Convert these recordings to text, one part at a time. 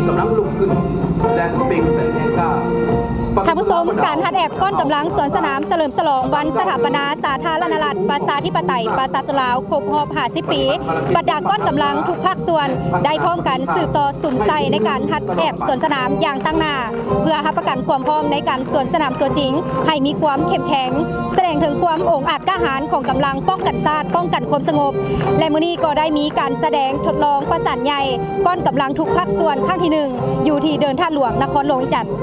กำลังลุกขึ้นและเปล่งแสงแห่งกล้าท่านผู้ชมการฮัดแอบก้อนกำลังสวนสนามเฉลิมฉลองวันสถาปนาสาธารณรัฐประชาธิปไตยประชาชนลาวครบรอบ50 ปีบรรดาก้อนกำลังทุกภาคส่วนได้พร้อมกันสืบต่อสุนใส่ในการฮัดแอบสวนสนามอย่างตั้งหน้าเพื่อรับประกันความพร้อมในการสวนสนามตัวจริงให้มีความเข้มแข็งแสดงถึงความองอาจกล้าหาญของกำลังป้องกันชาติป้องกันความสงบและมื้อนี้ก็ได้มีการแสดงทดลองประสานใหญ่ก้อนกำลังทุกภาคส่วนครั้งที่ 1อยู่ที่เดินท่าหลวงนครหลวงอีจันทร์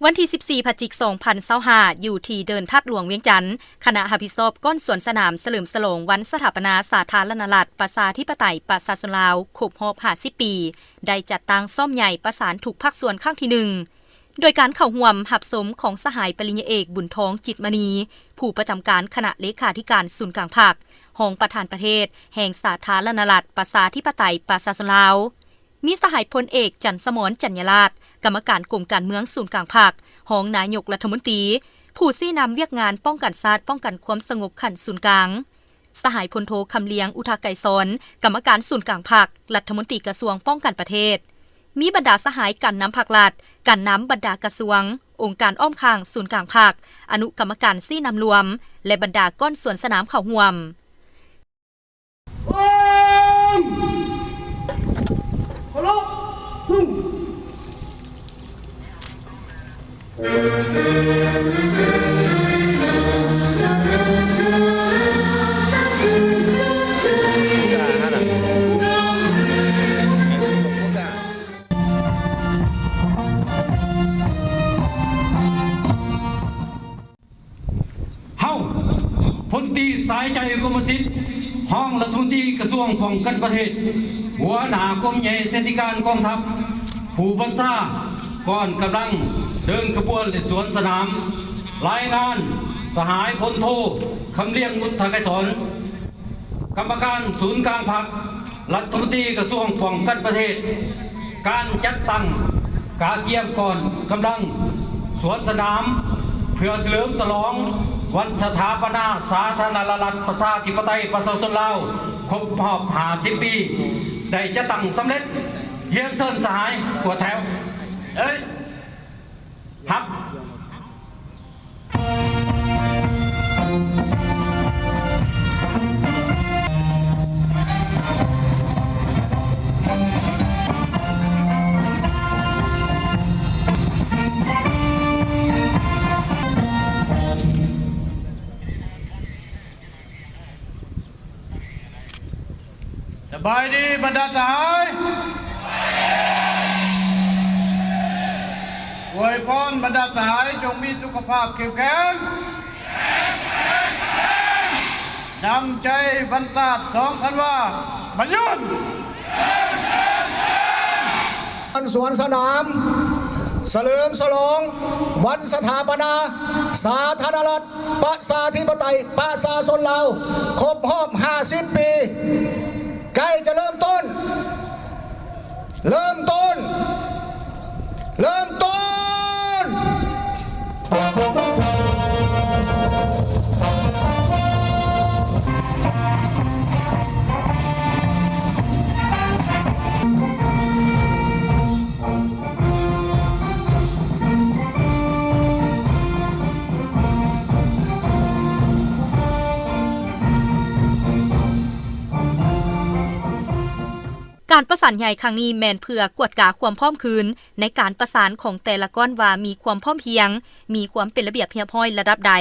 วันที่14 พฤศจิกายน 2025อยู่ที่เดินทัดหลวงเวียงจันทน์คณะรับผิดชอบก้อนสวนสนามเฉลิมฉลองวันสถาปนาสาธารณรัฐประชาธิปไตยประชาชนลาวครบรอบ50 ปีได้จัดตั้งซ่อมใหญ่ประสานทุกภาคส่วนครั้งที่ 1โดยการเข้าร่วมหับสมของสหายปริญญาเอกบุญทองจิตมณีผู้ประจำการคณะเลขาธิการศูนย์กลางภาครองประธานประเทศแห่งสาธารณรัฐประชาธิปไตยประชาชนลาวมีสหายพลเอกจันทร์สมรจันยราชกรรมการกรมการเมืองศูนย์กลางภาครองนายกรัฐมนตรีผู้ชี้นำเวียกงานป้องกันชาติป้องกันความสงบขันศูนย์กลางสหายพลโทคำเลียงอุทาไกรสอนกรรมการศูนย์กลางภาครัฐมนตรีกระทรวงป้องกันประเทศมีบรรดาสหายกันน้ำภาครัฐกันน้ำบรรดากระทรวงองค์การอ้อมข้างศูนย์กลางภาคอนุกรรมการชี้นำรวมและบรรดาก้อนสวนสนามเข้าร่วมพลตรีสายใจกรมศิษย์ห้องรัฐมนตรีกระทรวงป้องกันประเทศหัวหน้ากรมใหญ่เสนาธิการกองทัพผู้บัญชาก่อนกำลังเดินขบวนสวนสนามรายงานสหายพลโทคำเลียงอุทาไกรสอนกรรมการศูนย์กลางพรรครัฐมนตรีกระทรวงป้องกันประเทศการจัดตั้งกาเกียมก่อนกำลังสวนสนามเพื่อเฉลิมฉลองวันสถาปนาสาธารณรัฐประชาธิปไตยประชาชนลาวครบรอบ50 ปีได้จะตั้งสำเร็จเยี่ยมเชิญสหายตัวแถวครับสบายดีบรรดาสหายอวยพรบรรดาสหายจงมีสุขภาพเข้มแข็งนำใจบรรษาท2 ธันวาบรรยุนสวนสนามเฉลิมฉลองวันสถาปนาสาธารณรัฐประชาธิปไตยประชาชนลาวครบรอบ50 ปีใกล้จะเริ่มต้นการประสานใหญ่ครั้งนี้แม่นเพื่อกวดกาความพร้อมคืนในการประสานของแต่ละก้อนว่ามีความพร้อมเพรียงมีความเป็นระเบียบเรียบร้อยระดับใด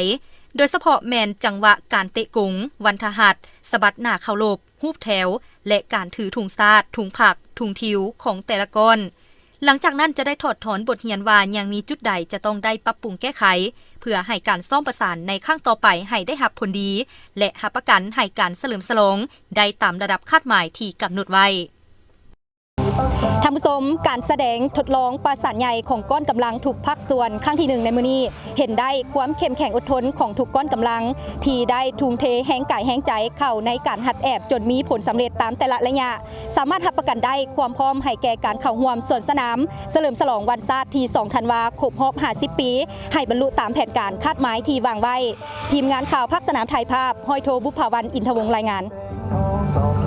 โดยเฉพาะแม่นจังหวะการเตะกุงวันทหัสสะบัดหน้าเข้าลบฮูบแถวและการถือถุงซาดถุงผักถุงทิวของแต่ละก้อนหลังจากนั้นจะได้ถอดถอนบทเรียนว่ายังมีจุดใดจะต้องได้ปรับปรุงแก้ไขเพื่อให้การซ่อมประสานในครั้งต่อไปให้ได้รับผลดีและรับประกันให้การเฉลิมฉลองได้ตามระดับคาดหมายที่กำหนดไว้ ท่านผู้ชมการแสดงทดลองประสานใหญ่ของก้อนกำลังถูกภาคส่วนครั้งที่1ในมื้อนี้เห็นได้ความเข้มแข็งอดทนของทุกก้อนกำลังที่ได้ทุ่มเทแห่งกายแห่งใจเข้าในการหัดแอบจนมีผลสำเร็จตามแต่ละระยะสามารถรับประกันได้ความพร้อมให้แก่การเข้าร่วมสวนสนามเฉลิมฉลองวันชาติที่2ธันวาคมครบรอบ50 ปีให้บรรลุตามแผนการคาดหมายที่วางไว้ทีมงานข่าวภาคสนามถ่ายภาพห้อยโทบุพภวันอินทวงศ์รายงาน